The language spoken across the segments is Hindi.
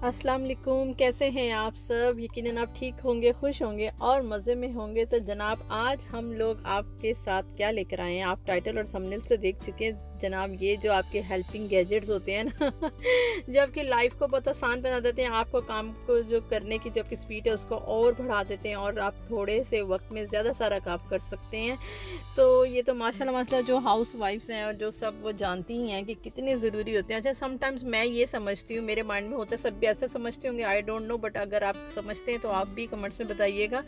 अस्सलाम वालेकुम, कैसे हैं आप सब। यकीनन आप ठीक होंगे, खुश होंगे और मज़े में होंगे। तो जनाब आज हम लोग आपके साथ क्या लेकर आए हैं, आप टाइटल और थंबनेल से देख चुके हैं। जनाब ये जो आपके हेल्पिंग गैजेट्स होते हैं ना जो आपकी लाइफ को बहुत आसान बना देते हैं, आपको काम को जो करने की जो आपकी स्पीड है उसको और बढ़ा देते हैं और आप थोड़े से वक्त में ज़्यादा सारा काम कर सकते हैं। तो ये तो माशाल्लाह जो हाउस वाइफ्स हैं और जो सब वो जानती ही हैं कि कितने ज़रूरी होते हैं। अच्छा, समटाइम्स मैं ये समझती हूँ, मेरे माइंड में होता है, सब भी ऐसे समझते होंगे, आई डोंट नो, बट अगर आप समझते हैं तो आप भी कमेंट्स में बताइएगा।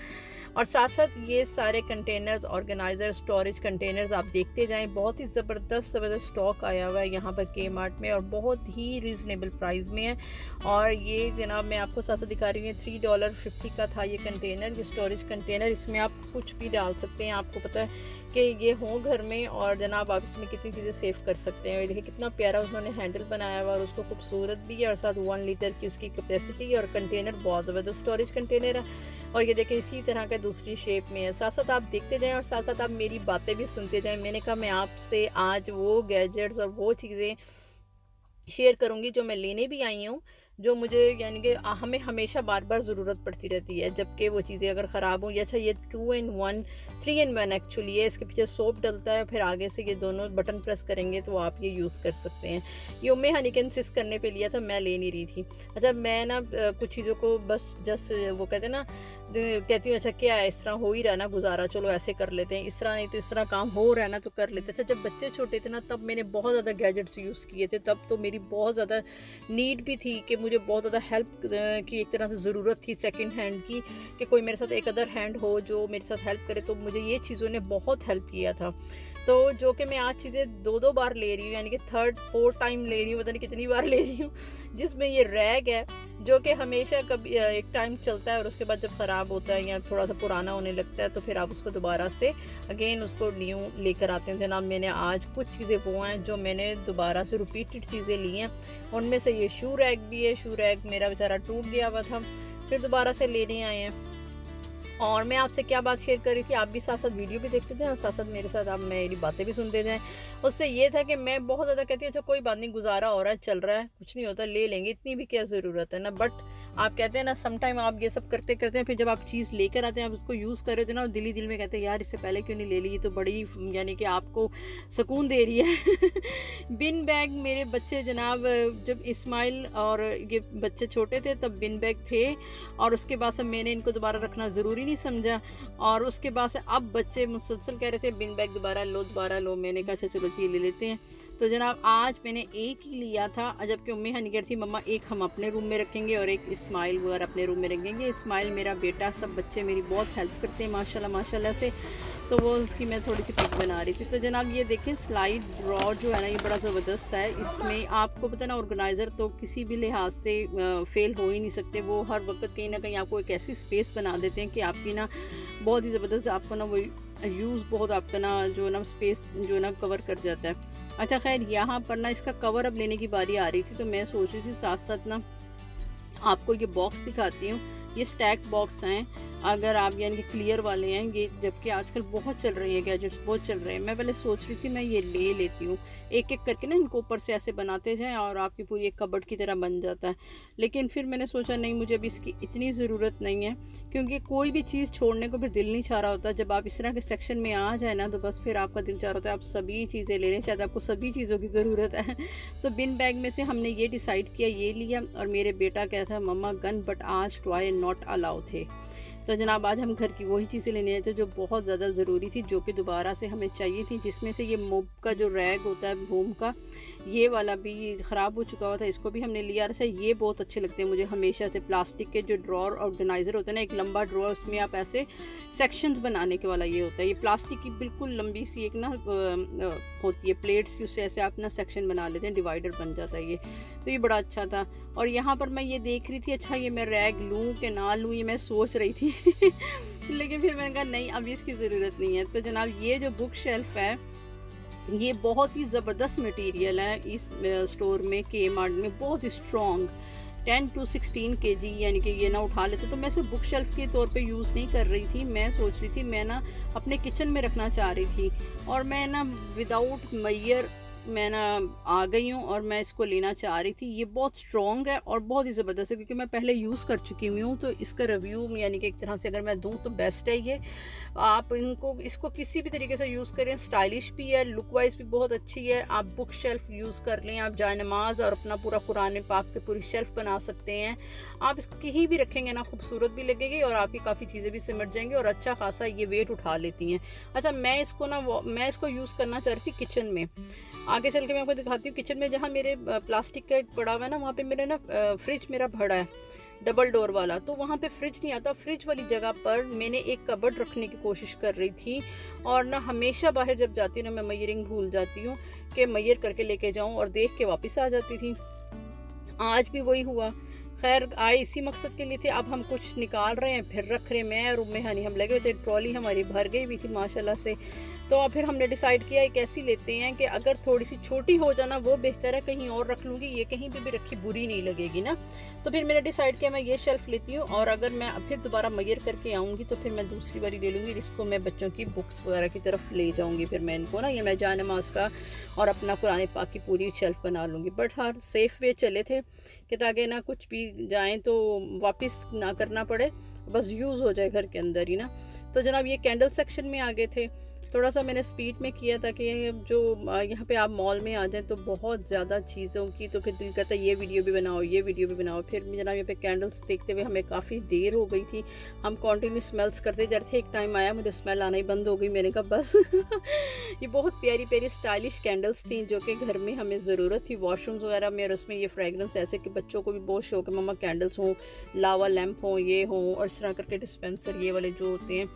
और साथ साथ ये सारे कंटेनर्स, ऑर्गेनाइज़र, स्टोरेज कंटेनर्स आप देखते जाएं। बहुत ही ज़बरदस्त स्टॉक आया हुआ है यहाँ पर के मार्ट में और बहुत ही रीज़नेबल प्राइस में है। और ये जनाब मैं आपको साथ साथ दिखा रही हूँ, $3.50 का था ये कंटेनर, ये स्टोरेज कंटेनर। इसमें आप कुछ भी डाल सकते हैं, आपको पता है कि ये हो घर में, और जनाब आप इसमें कितनी चीज़ें सेव कर सकते हैं। देखिए कितना प्यारा उन्होंने हैंडल बनाया हुआ और उसको खूबसूरत भी है, और साथ 1 लीटर की उसकी कैपेसिटी, और कंटेनर बहुत ज़बरदस्त स्टोरेज कंटेनर है। और ये देखिए इसी तरह का दूसरी शेप में है। साथ साथ आप देखते जाएं और साथ साथ आप मेरी बातें भी सुनते जाएं। मैंने कहा मैं आपसे आज वो गैजेट्स और वो चीज़ें शेयर करूंगी जो मैं लेने भी आई हूँ, जो मुझे यानी कि हमें हमेशा बार बार ज़रूरत पड़ती रहती है, जबकि वो चीज़ें अगर ख़राब हों। या अच्छा, ये 2 in 1 3 in 1 एक्चुअली है। इसके पीछे सोप डलता है, फिर आगे से ये दोनों बटन प्रेस करेंगे तो आप ये यूज़ कर सकते हैं। ये उम्मे हनी के इंसिस्ट करने पे लिया था, मैं ले नहीं रही थी। अच्छा, मैं ना कुछ चीज़ों को बस जस्ट वो कहते हैं ना, कहती हूँ अच्छा क्या है, इस तरह हो ही रहा ना गुजारा, चलो ऐसे कर लेते हैं, इस तरह नहीं तो इस तरह काम हो रहा है ना तो कर लेते हैं। अच्छा, जब बच्चे छोटे थे ना तब मैंने बहुत ज़्यादा गैजेट्स यूज़ किए थे, तब तो मेरी बहुत ज़्यादा नीड भी थी कि मुझे बहुत ज़्यादा हेल्प की एक तरह से ज़रूरत थी सेकंड हैंड की, कि कोई मेरे साथ एक अदर हैंड हो जो मेरे साथ हेल्प करे। तो मुझे ये चीज़ों ने बहुत हेल्प किया था। तो जो कि मैं आज चीज़ें 2-2 बार ले रही हूँ, यानी कि 3rd-4th टाइम ले रही हूँ, पता नहीं कितनी बार ले रही हूँ। जिसमें ये रैग है जो कि हमेशा कभी एक टाइम चलता है और उसके बाद जब ख़राब होता है या थोड़ा सा पुराना होने लगता है तो फिर आप उसको दोबारा से अगेन उसको न्यू लेकर आते हैं। जनाब मैंने आज कुछ चीज़ें वो हैं जो मैंने दोबारा से रिपीटेड चीज़ें ली हैं। उनमें से ये शू रैग भी है। शू रैग मेरा बेचारा टूट गया हुआ था, फिर दोबारा से लेने आए हैं। और मैं आपसे क्या बात शेयर कर रही थी, आप भी साथ साथ वीडियो भी देखते थे और साथ साथ मेरे साथ आप मेरी बातें भी सुनते जाएं। उससे ये था कि मैं बहुत ज़्यादा कहती हूँ अच्छा कोई बात नहीं, गुजारा हो रहा है, चल रहा है, कुछ नहीं होता, ले लेंगे, इतनी भी क्या ज़रूरत है ना। बट आप कहते हैं ना, समटाइम आप ये सब करते करते हैं, फिर जब आप चीज़ लेकर आते हैं, आप उसको यूज़ कर रहे थे ना, दिल ही दिल में कहते हैं यार इससे पहले क्यों नहीं ले ली, ये तो बड़ी यानी कि आपको सुकून दे रही है। बिन बैग मेरे बच्चे जनाब, जब इस्माइल और ये बच्चे छोटे थे तब बिन बैग थे, और उसके बाद से मैंने इनको दोबारा रखना ज़रूरी नहीं समझा, और उसके बाद से अब बच्चे मुसलसल कह रहे थे बिन बैग दोबारा लो दोबारा लो। मैंने कहा अच्छा चलो जी ले लेते हैं। तो जनाब आज मैंने एक ही लिया था, जबकि उम्मी हनी कह रही थी मम्मा एक हम अपने रूम में रखेंगे और एक इस्माइल वगैरह अपने रूम में रखेंगे। इस्माइल मेरा बेटा, सब बच्चे मेरी बहुत हेल्प करते हैं माशाल्लाह माशाल्लाह से, तो वो उसकी मैं थोड़ी सी पिक बना रही थी। तो जनाब ये देखें स्लाइड ड्रॉ जो है ना, ये बड़ा ज़बरदस्त है। इसमें आपको पता है ना, ऑर्गेनाइज़र तो किसी भी लिहाज से फ़ेल हो ही नहीं सकते। वो हर वक्त कहीं ना कहीं आपको एक ऐसी स्पेस बना देते हैं कि आपकी ना बहुत ही ज़बरदस्त, आपको ना वो यूज़ बहुत आपका ना जो ना स्पेस जो ना कवर कर जाता है। अच्छा खैर, यहाँ पर ना इसका कवर अब लेने की बारी आ रही थी, तो मैं सोच रही थी साथ साथ ना आपको ये बॉक्स दिखाती हूँ। ये स्टैक बॉक्स हैं, अगर आप यानी कि क्लियर वाले हैं ये, जबकि आजकल बहुत चल रही है गैजेट्स, बहुत चल रहे हैं। मैं पहले सोच रही थी मैं ये ले लेती हूँ, एक एक करके ना इनको ऊपर से ऐसे बनाते जाएं और आपकी पूरी एक कबर्ड की तरह बन जाता है। लेकिन फिर मैंने सोचा नहीं, मुझे अभी इसकी इतनी ज़रूरत नहीं है, क्योंकि कोई भी चीज़ छोड़ने को फिर दिल नहीं चाह रहा होता। जब आप इस तरह के सेक्शन में आ जाए ना तो बस फिर आपका दिल चाह रहा होता है आप सभी चीज़ें ले लें, शायद आपको सभी चीज़ों की ज़रूरत है। तो बिन बैग में से हमने ये डिसाइड किया, ये लिया। और मेरे बेटा कहता था मम्मा गन बट आज टॉय नॉट अलाउ थे। तो जनाब आज हम घर की वही चीज़ें लेने आए थे जो बहुत ज़्यादा ज़रूरी थी, जो कि दोबारा से हमें चाहिए थी। जिसमें से ये मोब का जो रैग होता है भूम का, ये वाला भी ख़राब हो चुका हुआ था, इसको भी हमने लिया। अच्छा ये बहुत अच्छे लगते हैं मुझे हमेशा से, प्लास्टिक के जो ड्रॉर ऑर्गेनाइज़र होता है ना, एक लंबा ड्रॉर, उसमें आप ऐसे सेक्शंस बनाने के वाला ये होता है। ये प्लास्टिक की बिल्कुल लंबी सी एक ना होती है प्लेट्स की, उससे ऐसे आप ना सेक्शन बना लेते हैं, डिवाइडर बन जाता है ये। तो ये बड़ा अच्छा था। और यहाँ पर मैं ये देख रही थी अच्छा ये मैं रैग लूँ कि ना लूँ, ये मैं सोच रही थी। लेकिन फिर मैंने कहा नहीं, अभी इसकी ज़रूरत नहीं है। तो जनाब ये जो बुक शेल्फ़ है, ये बहुत ही ज़बरदस्त मटेरियल है। इस स्टोर में के मार्ट में बहुत ही स्ट्रॉन्ग 10 to 16 kg, यानी कि ये ना उठा लेते। तो मैं इसे बुक शेल्फ़ के तौर पे यूज़ नहीं कर रही थी, मैं सोच रही थी मैं ना अपने किचन में रखना चाह रही थी। और मैं ना विदाउट मैयर मैं ना आ गई हूँ और मैं इसको लेना चाह रही थी। ये बहुत स्ट्रॉन्ग है और बहुत ही ज़बरदस्त है, क्योंकि मैं पहले यूज़ कर चुकी हुई हूँ, तो इसका रिव्यू यानी कि एक तरह से अगर मैं दूँ तो बेस्ट है ये। आप इसको किसी भी तरीके से यूज़ करें, स्टाइलिश भी है, लुक वाइज भी बहुत अच्छी है। आप बुक शेल्फ यूज़ कर लें, आप जाए नमाज और अपना पूरा कुरान पाक पे पूरी शेल्फ बना सकते हैं। आप इसको कहीं भी रखेंगे ना, खूबसूरत भी लगेगी और आपकी काफ़ी चीज़ें भी सिमट जाएंगी और अच्छा खासा ये वेट उठा लेती हैं। अच्छा, मैं इसको यूज़ करना चाह रही थी किचन में। आगे चल के मैं आपको दिखाती हूँ किचन में, जहाँ मेरे प्लास्टिक का पड़ा हुआ है ना, वहाँ पे मेरे ना फ्रिज मेरा भरा है डबल डोर वाला, तो वहाँ पे फ्रिज नहीं आता। फ्रिज वाली जगह पर मैंने एक कबर्ड रखने की कोशिश कर रही थी, और ना हमेशा बाहर जब जाती हूँ ना, मैं मयरिंग भूल जाती हूँ कि मयर करके लेके जाऊँ, और देख के वापस आ जाती थी। आज भी वही हुआ। खैर, आए इसी मकसद के लिए थे। अब हम कुछ निकाल रहे हैं, फिर रख रहे हैं। मैं और उम्मे हानी हम लगे हुए थे, ट्रॉली हमारी भर गई हुई थी माशाल्लाह से। तो फिर हमने डिसाइड किया एक ऐसी लेते हैं कि अगर थोड़ी सी छोटी हो जाना वो बेहतर है, कहीं और रख लूँगी, ये कहीं भी रखी बुरी नहीं लगेगी ना। तो फिर मैंने डिसाइड किया मैं ये शेल्फ़ लेती हूँ, और अगर मैं फिर दोबारा मयर करके आऊँगी तो फिर मैं दूसरी वाली ले लूँगी, जिसको मैं बच्चों की बुक्स वगैरह की तरफ ले जाऊँगी। फिर मैं इनको ना, ये मैं जान नमाज का और अपना कुरान पाक की पूरी शेल्फ़ बना लूँगी। बट हर सेफ़ वे चले थे कि ताकि ना कुछ भी जाएँ तो वापस ना करना पड़े, बस यूज़ हो जाए घर के अंदर ही ना। तो जनाब ये कैंडल सेक्शन में आ गए थे। थोड़ा सा मैंने स्पीड में किया था कि जो यहाँ पे आप मॉल में आ जाएं तो बहुत ज़्यादा चीज़ों की, तो फिर दिल करता है ये वीडियो भी बनाओ, ये वीडियो भी बनाओ। फिर जनाब यहाँ पे कैंडल्स देखते हुए हमें काफ़ी देर हो गई थी। हम कंटिन्यू स्मेल्स करते जा रहे थे। एक टाइम आया मुझे स्मेल आना ही बंद हो गई। मैंने कहा बस ये बहुत प्यारी प्यारी स्टाइलिश कैंडल्स थी जो कि घर में हमें ज़रूरत थी, वॉशरूम्स वगैरह में। और उसमें ये फ्रेगरेंस ऐसे कि बच्चों को भी बहुत शौक है, मम्मा कैंडल्स हों, लावा लैम्प हों, ये हों, और इस तरह करके डिस्पेंसर ये वाले जो होते हैं,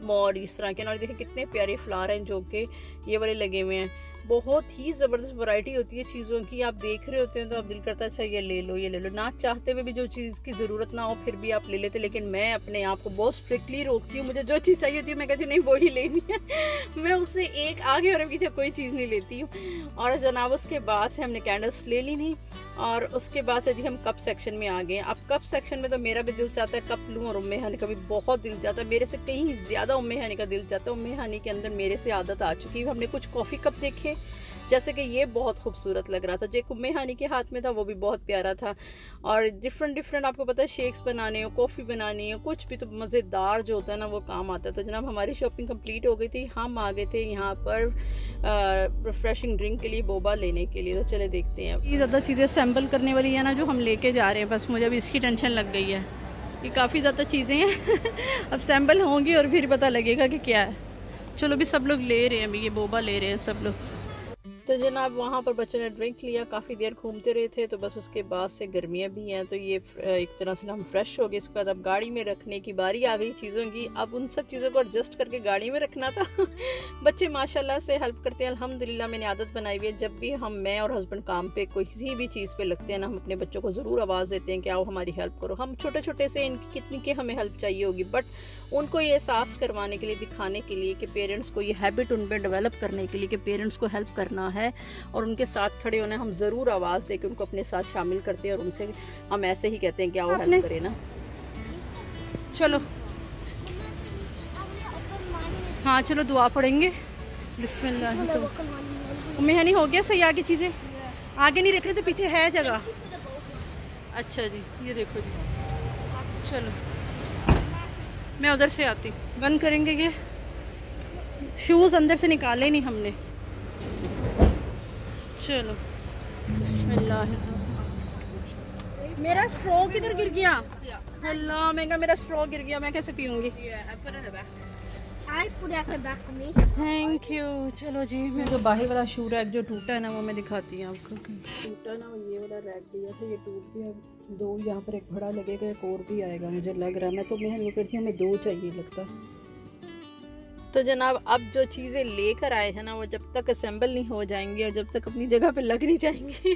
और इस तरह के। और देखिए कितने प्यारे फ्लावर हैं जो कि ये वाले लगे हुए हैं। बहुत ही ज़बरदस्त वैरायटी होती है चीज़ों की। आप देख रहे होते हैं तो आप दिल करता है अच्छा ये ले लो, ये ले लो। ना चाहते हुए भी जो चीज़ की ज़रूरत ना हो फिर भी आप ले लेते। लेकिन मैं अपने आप को बहुत स्ट्रिक्टली रोकती हूँ। मुझे जो चीज़ चाहिए होती है मैं कहती हूँ नहीं वो ही लेनी है। मैं उससे एक आगे और पीछे कोई चीज़ नहीं लेती हूँ। और जनाब उसके बाद से हमने कैंडल्स ले ली नहीं, और उसके बाद से जी हम कप सेक्शन में आ गए। अब कप सेक्शन में तो मेरा भी दिल चाहता है कप लूँ, और उम्मे हानी का भी बहुत दिल चाहता है। मेरे से कहीं ज़्यादा उम्मे हानी का दिल चाहता है। उम्मे हानी के अंदर मेरे से आदत आ चुकी है। हमने कुछ कॉफ़ी कप देखे, जैसे कि ये बहुत खूबसूरत लग रहा था, जो उम्मे हानी के हाथ में था वो भी बहुत प्यारा था। और डिफरेंट आपको पता है शेक्स बनाने हो, कॉफ़ी बनानी हो, कुछ भी तो मज़ेदार जो होता है ना वो काम आता है। तो जनाब हमारी शॉपिंग कंप्लीट हो गई थी। हम आ गए थे यहाँ पर रिफ्रेशिंग ड्रिंक के लिए, बोबा लेने के लिए। तो चले देखते हैं। ये ज़्यादा चीज़ें असेंबल करने वाली है ना जो हम लेके जा रहे हैं, बस मुझे अभी इसकी टेंशन लग गई है। ये काफ़ी ज़्यादा चीज़ें हैं अब असेंबल होंगी और फिर पता लगेगा कि क्या है। चलो भी सब लोग ले रहे हैं, अभी ये बोबा ले रहे हैं सब लोग। तो जनाब वहाँ पर बच्चों ने ड्रिंक लिया, काफ़ी देर घूमते रहे थे। तो बस उसके बाद से गर्मियाँ भी हैं तो ये एक तरह से हम फ्रेश हो गए। इसके बाद अब गाड़ी में रखने की बारी आ गई चीज़ों की। अब उन सब चीज़ों को एडजस्ट करके गाड़ी में रखना था। बच्चे माशाल्लाह से हेल्प करते हैं अल्हम्दुलिल्लाह। मैंने आदत बनाई हुई है, जब भी मैं और हस्बैंड काम पे किसी भी चीज़ पे लगते हैं ना, हम अपने बच्चों को ज़रूर आवाज़ देते हैं कि आओ हमारी हेल्प करो। हम छोटे छोटे से इनकी कितनी की हमें हेल्प चाहिए होगी, बट उनको ये एहसास करवाने के लिए, दिखाने के लिए कि पेरेंट्स को ये हैबिट उनमें डेवलप करने के लिए कि पेरेंट्स को हेल्प करना है और उनके साथ खड़े होना है। हम ज़रूर आवाज़ देकर उनको अपने साथ शामिल करते हैं, और उनसे हम ऐसे ही कहते हैं कि आओ हेल्प करें ना। चलो हाँ चलो दुआ पढ़ेंगे। बिस्मिल्लाह। उम्मे हनी हो गया सही? आगे चीज़ें आगे नहीं रख रहे तो पीछे है जगह। अच्छा जी, ये देखो जी। चलो मैं उधर से आती, बंद करेंगे। ये शूज़ अंदर से निकाले नहीं हमने। चलो बिस्मिल्लाह। मेरा स्ट्रॉ किधर गिर गया? अल्लाह, महंगा मेरा स्ट्रॉ गिर गया, मैं कैसे पीऊँगी? Thank you. चलो जी, मैं जो बाहर वाला शू रैक जो टूटा है ना वो मैं दिखाती हूँ आपको। टूटा ना ये वाला रैक दिया था, ये टूट गया। दो यहाँ पर एक बड़ा लगेगा, एक और भी आएगा मुझे लग रहा है। मैं तो मेहनत करती हूँ, हमें दो चाहिए लगता। तो जनाब अब जो चीज़ें लेकर आए हैं ना वो जब तक असेंबल नहीं हो जाएंगी और जब तक अपनी जगह पे लग नहीं जाएंगी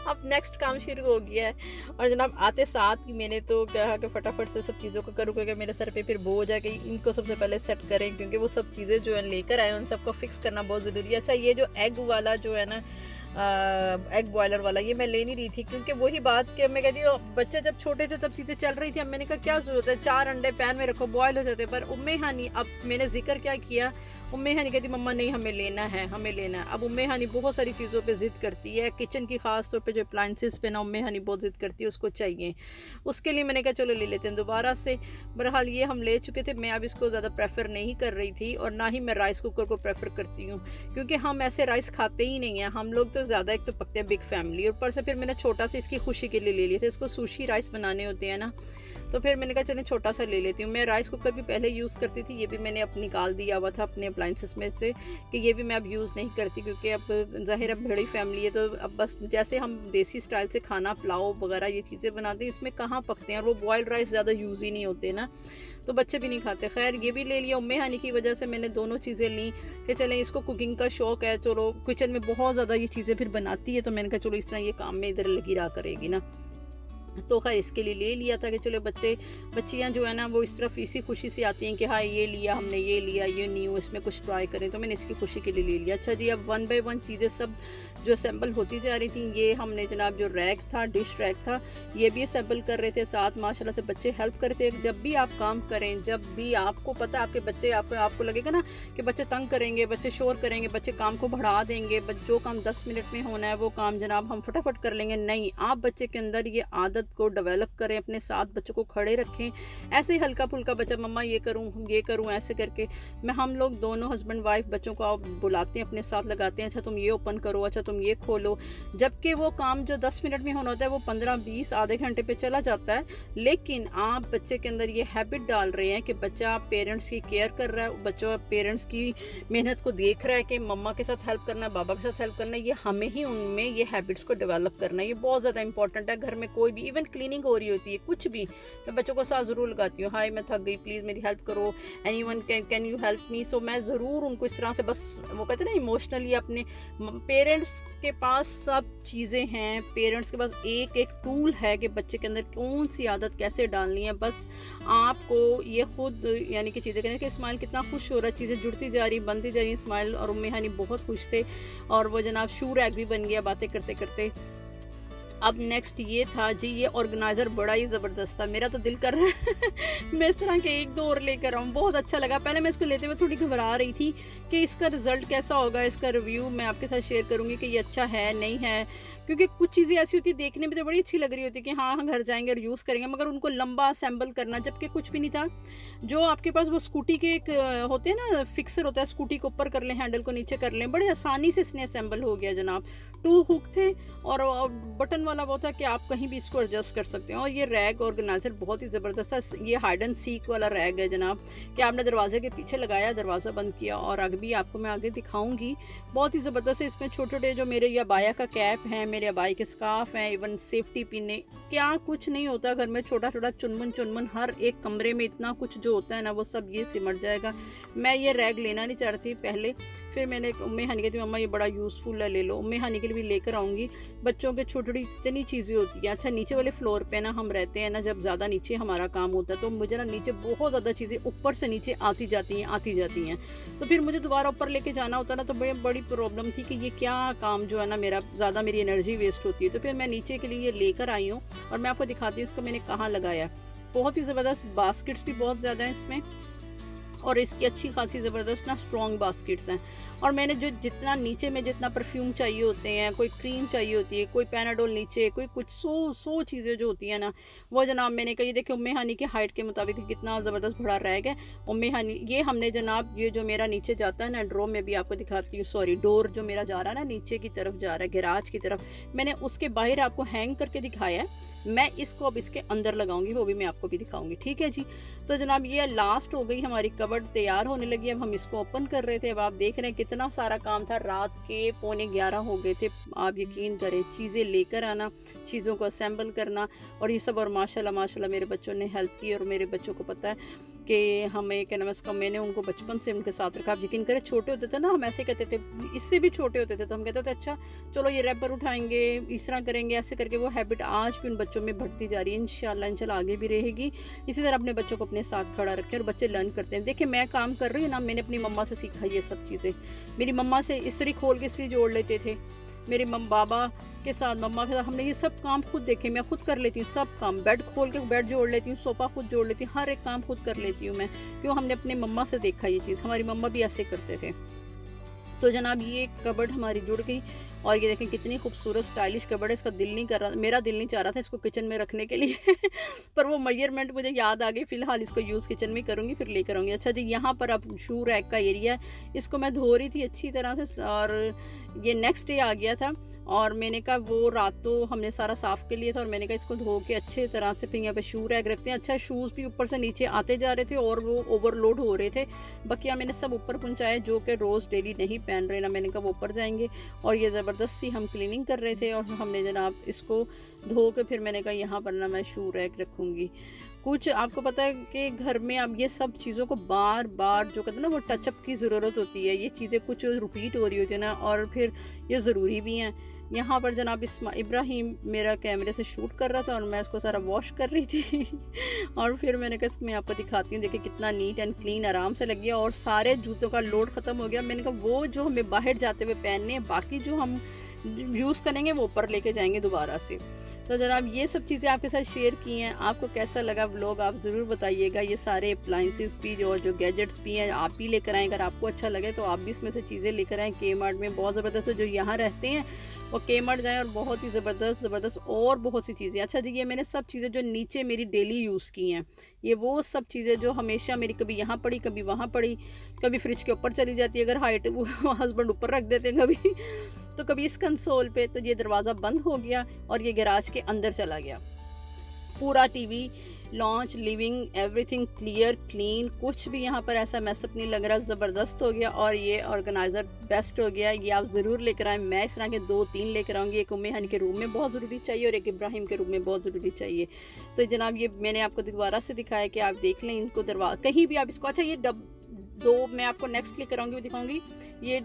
अब नेक्स्ट काम शुरू हो गया है। और जनाब आते साथ ही मैंने तो कहा कि फटाफट से सब चीज़ों को करूँ, क्योंकि मेरे सर पे फिर बोझ है कि इनको सबसे पहले सेट करें, क्योंकि वो सब चीज़ें जो है लेकर आए उन सबको फिक्स करना बहुत ज़रूरी है। अच्छा, ये जो एग वाला जो है ना एग बॉयलर वाला, ये मैं ले नहीं रही थी क्योंकि वही बात कि मैं कहती हूँ बच्चे जब छोटे थे तब चीज़ें चल रही थी। अब मैंने कहा क्या ज़रूरत है, 4 अंडे पैन में रखो बॉयल हो जाते। पर उम्मे हानी, अब मैंने जिक्र क्या किया, उम्मे हानी कहती मम्मा नहीं हमें लेना है, हमें लेना है। अब उम्मे हानी बहुत सारी चीज़ों पे ज़िद करती है, किचन की ख़ास तौर पे जो अप्लाइंसेस पे ना उम्मे हानी बहुत ज़िद करती है, उसको चाहिए। उसके लिए मैंने कहा चलो ले लेते हैं दोबारा से। बहरहाल ये हम ले चुके थे, मैं अब इसको ज़्यादा प्रेफर नहीं कर रही थी और ना ही मैं राइस कुकर को प्रेफर करती हूँ क्योंकि हम ऐसे राइस खाते ही नहीं हैं। हम लोग तो ज़्यादा एक तो पकते हैं बिग फैमिली, ऊपर से फिर मैंने छोटा सा इसकी खुशी के लिए ले लिया था। इसको सुशी राइस बनाने होते हैं ना, तो फिर मैंने कहा चलें छोटा सा ले लेती हूँ। मैं राइस कुकर भी पहले यूज़ करती थी, ये भी मैंने अब निकाल दिया हुआ था अपने अप्लाइंसेस में से कि ये भी मैं अब यूज़ नहीं करती क्योंकि अब ज़ाहिर अब बड़ी फैमिली है, तो अब बस जैसे हम देसी स्टाइल से खाना पुलाव वगैरह ये चीज़ें बनाते हैं, इसमें कहाँ पकते हैं और वो बॉयल्ड राइस ज़्यादा यूज़ ही नहीं होते ना, तो बच्चे भी नहीं खाते। खैर ये भी ले लिया। उम्मे हानी की वजह से मैंने दोनों चीज़ें ली कि चलें इसको कुकिंग का शौक़ है, चलो किचन में बहुत ज़्यादा ये चीज़ें फिर बनाती है, तो मैंने कहा चलो इस तरह ये काम में इधर लगी रहा करेगी ना, तो खैर इसके लिए ले लिया था कि चलो बच्चियाँ जो है ना वो इस तरफ इसी खुशी से आती हैं कि हाँ ये लिया हमने, ये लिया, ये न्यू इसमें कुछ ट्राई करें, तो मैंने इसकी खुशी के लिए ले लिया। अच्छा जी, अब 1 बाय 1 चीज़ें सब जो असेंबल होती जा रही थी। ये हमने जनाब जो रैक था, डिश रैक था, ये भी असेंबल कर रहे थे, साथ माशाल्लाह से बच्चे हेल्प कर रहे थे। जब भी आप काम करें, जब भी आपको पता आपके बच्चे आपको लगेगा ना कि बच्चे तंग करेंगे, बच्चे शोर करेंगे, बच्चे काम को बढ़ा देंगे, जो काम 10 मिनट में होना है वो काम जनाब हम फटाफट कर लेंगे, नहीं, आप बच्चे के अंदर ये आदत को डेवलप करें, अपने साथ बच्चों को खड़े रखें। ऐसे ही हल्का फुल्का बच्चा मम्मा ये करूँ ऐसे करके हम लोग दोनों हस्बैंड वाइफ बच्चों को आप बुलाते हैं, अपने साथ लगाते हैं, अच्छा तुम ये ओपन करो, अच्छा तुम ये खोलो, जबकि वो काम जो 10 मिनट में होना होता है वो 15-20 आधे घंटे पे चला जाता है। लेकिन आप बच्चे के अंदर ये हैबिट डाल रहे हैं कि बच्चा पेरेंट्स की केयर कर रहा है, बच्चा पेरेंट्स की मेहनत को देख रहा है कि मम्मा के साथ हेल्प करना है, बाबा के साथ हेल्प करना है। ये हमें ही उनमें ये हैबिट्स को डेवलप करना है, ये बहुत ज़्यादा इंपॉर्टेंट है। घर में कोई भी इवन क्लीनिंग हो रही होती है, कुछ भी, मैं बच्चों को साथ ज़रूर लगाती हूँ, हाय मैं थक गई प्लीज़ मेरी हेल्प करो, anyone can you help me. So मैं ज़रूर उनको इस तरह से, बस वो कहते हैं ना इमोशनली, अपने पेरेंट्स के पास सब चीज़ें हैं, पेरेंट्स के पास एक एक टूल है कि बच्चे के अंदर कौन सी आदत कैसे डालनी है। बस आपको ये खुद यानी कि चीज़ें करें कि इस्माइल कितना खुश हो रहा है, चीज़ें जुड़ती जा रही, बनती जा रही। इस्माइल और उम्मे हानी बहुत खुश थे और वो जनाब शू रैक भी बन गया बातें करते करते। अब नेक्स्ट ये था जी, ये ऑर्गेनाइज़र बड़ा ही ज़बरदस्त था, मेरा तो दिल कर रहा है मैं इस तरह के 1-2 और लेकर आऊँ, बहुत अच्छा लगा। पहले मैं इसको लेते हुए थोड़ी घबरा रही थी कि इसका रिज़ल्ट कैसा होगा, इसका रिव्यू मैं आपके साथ शेयर करूँगी कि ये अच्छा है नहीं है, क्योंकि कुछ चीज़ें ऐसी होती है देखने में तो बड़ी अच्छी लग रही होती है कि हाँ घर जाएंगे और यूज़ करेंगे, मगर उनको लंबा असेंबल करना, जबकि कुछ भी नहीं था। जो आपके पास वो स्कूटी के एक होते हैं ना, फिक्सर होता है, स्कूटी को ऊपर कर लें, हैंडल को नीचे कर लें, बड़े आसानी से इसने असेंबल हो गया जनाब। 2 हुक थे और बटन वाला वो था कि आप कहीं भी इसको एडजस्ट कर सकते हैं। और ये रैग ऑर्गेनाइज़र बहुत ही ज़बरदस्त है, ये हाइड एंड सीक वाला रैग है जनाब, कि आपने दरवाजे के पीछे लगाया, दरवाज़ा बंद किया, और आगे भी आपको मैं आगे दिखाऊंगी, बहुत ही ज़बरदस्त है। इसमें छोटे छोटे जो मेरे अबाया का कैप है, मेरे अबाई के स्कार्फ हैं, इवन सेफ्टी पिन, क्या कुछ नहीं होता घर में, छोटा छोटा चुनमुन हर एक कमरे में इतना कुछ जो होता है ना वो सब ये सिमट जाएगा। मैं ये रैग लेना नहीं चाहती पहले, फिर मैंने उम्मे हानी कहती मम्मा ये बड़ा यूज़फुल है ले लो, उम्मे हानी के लिए भी लेकर आऊँगी। बच्चों के छोटी छोटी इतनी चीज़ें होती हैं। अच्छा नीचे वाले फ्लोर पे ना हम रहते हैं ना, जब ज़्यादा नीचे हमारा काम होता है तो मुझे ना नीचे बहुत ज़्यादा चीज़ें ऊपर से नीचे आती जाती हैं, तो फिर मुझे दोबारा ऊपर लेके जाना होता ना, तो बड़ी प्रॉब्लम थी कि ये क्या काम जो है ना मेरा, ज़्यादा मेरी एनर्जी वेस्ट होती है। तो फिर मैं नीचे के लिए लेकर आई हूँ और मैं आपको दिखाती हूँ इसको मैंने कहाँ लगाया। बहुत ही ज़बरदस्त बास्केट्स भी बहुत ज़्यादा हैं इसमें, और इसकी अच्छी खासी ज़बरदस्त ना स्ट्रॉन्ग बास्केट्स हैं। और मैंने जो जितना नीचे में जितना परफ्यूम चाहिए होते हैं, कोई क्रीम चाहिए होती है, कोई पैनाडोल नीचे, कोई कुछ 100 चीज़ें जो होती हैं ना, वो जनाब मैंने कही देखिए उम्मे हानी की हाइट के मुताबिक कितना ज़बरदस्त बड़ा रैग है। उम्मे हानी ये हमने जनाब ये जो मेरा नीचे जाता है ना ड्रॉ में भी आपको दिखाती हूँ, सॉरी डोर जो मेरा जा रहा है ना नीचे की तरफ जा रहा है गैराज की तरफ, मैंने उसके बाहर आपको हैंग करके दिखाया है। मैं इसको अब इसके अंदर लगाऊंगी, वो भी मैं आपको भी दिखाऊंगी, ठीक है जी। तो जनाब ये लास्ट हो गई हमारी कबर्ड, तैयार होने लगी। अब हम इसको ओपन कर रहे थे। अब आप देख रहे हैं कितना सारा काम था, रात के 11:45 हो गए थे। आप यकीन करें चीज़ें लेकर आना, चीज़ों को असेंबल करना और ये सब, और माशाल्लाह मेरे बच्चों ने हेल्प की। और मेरे बच्चों को पता है कि हमें क्या नाम इसका, मैंने उनको बचपन से उनके साथ रखा। आप यकीन करें छोटे होते थे ना, हम ऐसे कहते थे, इससे भी छोटे होते थे तो हम कहते थे अच्छा चलो ये रैपर उठाएंगे, इस तरह करेंगे, ऐसे करके वो हैबिट आज भी उन बच्चों में बढ़ती जा रही है। इंशाल्लाह आगे भी रहेगी। इसी तरह अपने बच्चों को अपने साथ खड़ा रखें और बच्चे लर्न करते हैं। देखिए मैं काम कर रही हूँ ना, मैंने अपनी मम्मा से सीखा ये सब चीज़ें। मेरी मम्मा से इस्त्री खोल के इस्त्री जोड़ लेते थे, मेरे बाबा के साथ, मम्मा के साथ हमने ये सब काम खुद देखे। मैं खुद कर लेती हूँ सब काम, बेड खोल के बेड जोड़ लेती हूँ, सोफ़ा खुद जोड़ लेती हूँ, हर एक काम खुद कर लेती हूँ मैं। क्यों, हमने अपने मम्मा से देखा ये चीज़, हमारी मम्मा भी ऐसे करते थे। तो जनाब ये कबर्ड हमारी जुड़ गई और ये देखें कितनी खूबसूरत स्टाइलिश कबर्ड है। इसका दिल नहीं कर रहा, मेरा दिल नहीं चाह रहा था इसको किचन में रखने के लिए पर वो मेजरमेंट मुझे याद आ गई। फ़िलहाल इसको यूज़ किचन में करूँगी, फिर लेकर आऊँगी। अच्छा जी, यहाँ पर अब शू रैक का एरिया है, इसको मैं धो रही थी अच्छी तरह से और ये नेक्स्ट डे आ गया था और मैंने कहा वो रात तो हमने सारा साफ़ कर लिया था और मैंने कहा इसको धो के अच्छे तरह से फिर यहाँ पे शू रैक रखते हैं। अच्छा, शूज़ भी ऊपर से नीचे आते जा रहे थे और वो ओवरलोड हो रहे थे। बकिया मैंने सब ऊपर पहुँचाए जो कि रोज़ डेली नहीं पहन रहे ना, मैंने कहा वो ऊपर जाएंगे। और ये ज़बरदस्ती हम क्लीनिंग कर रहे थे और हमने जनाब इसको धो के फिर मैंने कहा यहाँ पर ना मैं शू रैक रखूँगी। कुछ आपको पता है कि घर में अब ये सब चीज़ों को बार बार जो कहते हैं ना वो टचअप की ज़रूरत होती है। ये चीज़ें कुछ रिपीट हो रही होती है ना और फिर ये ज़रूरी भी हैं। यहाँ पर जनाब इब्राहिम मेरा कैमरे से शूट कर रहा था और मैं उसको सारा वॉश कर रही थी और फिर मैंने कहा मैं आपको दिखाती हूँ, देखिए कितना नीट एंड क्लीन आराम से लग गया और सारे जूतों का लोड ख़त्म हो गया। मैंने कहा वो जो हमें बाहर जाते हुए पहनने हैं, बाकी जो हम यूज़ करेंगे वो ऊपर लेके जाएंगे दोबारा से। तो जनाब ये सब चीज़ें आपके साथ शेयर की हैं। आपको कैसा लगा व्लॉग आप ज़रूर बताइएगा। ये सारे अप्लाइंसेस भी जो गैजेट्स भी हैं आप भी लेकर आएँ। अगर आपको अच्छा लगे तो आप भी इसमें से चीज़ें लेकर आएँ। के मार्ट में बहुत ज़बरदस्त है, जो यहाँ रहते हैं वो के मार्ट जाएँ और बहुत ही ज़बरदस्त और बहुत सी चीज़ें। अच्छा जी, ये मैंने सब चीज़ें जो नीचे मेरी डेली यूज़ की हैं, ये वो सब चीज़ें जो हमेशा मेरी कभी यहाँ पड़ी कभी वहाँ पड़ी, कभी फ्रिज के ऊपर चली जाती है अगर हाइट वो हस्बैंड ऊपर रख देते हैं कभी तो कभी इस कंसोल पे। तो ये दरवाज़ा बंद हो गया और ये गैराज के अंदर चला गया। पूरा TV, launch, living, everything clear clean, कुछ भी यहाँ पर ऐसा मैसअप नहीं लग रहा। ज़बरदस्त हो गया और ये ऑर्गेनाइज़र बेस्ट हो गया। ये आप ज़रूर लेकर आएँ। मैं इस तरह के 2-3 लेकर आऊँगी। एक उम्मे हनी के रूम में बहुत ज़रूरी चाहिए और एक इब्राहिम के रूम में बहुत ज़रूरी चाहिए। तो जनाब ये मैंने आपको दोबारा से दिखाया कि आप देख लें इनको, दरवाज़ा कहीं भी आप इसको। अच्छा, ये दो मैं आपको नेक्स्ट लेकर आऊँगी, वो दिखाऊँगी। ये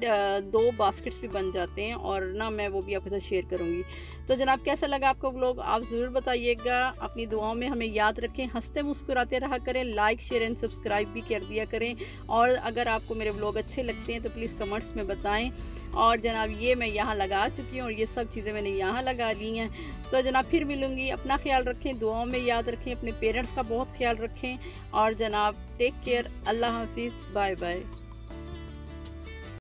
2 बास्केट्स भी बन जाते हैं और ना मैं वो भी आपके साथ शेयर करूँगी। तो जनाब कैसा लगा आपको व्लॉग आप ज़रूर बताइएगा। अपनी दुआओं में हमें याद रखें, हंसते मुस्कुराते रहा करें, लाइक शेयर एंड सब्सक्राइब भी कर दिया करें। और अगर आपको मेरे व्लॉग अच्छे लगते हैं तो प्लीज़ कमेंट्स में बताएं। और जनाब ये मैं यहाँ लगा चुकी हूँ और ये सब चीज़ें मैंने यहाँ लगा ली हैं। तो जनाब फिर मिलूँगी। अपना ख्याल रखें, दुआओं में याद रखें, अपने पेरेंट्स का बहुत ख्याल रखें और जनाब टेक केयर। अल्लाह हाफिज़, बाय बाय।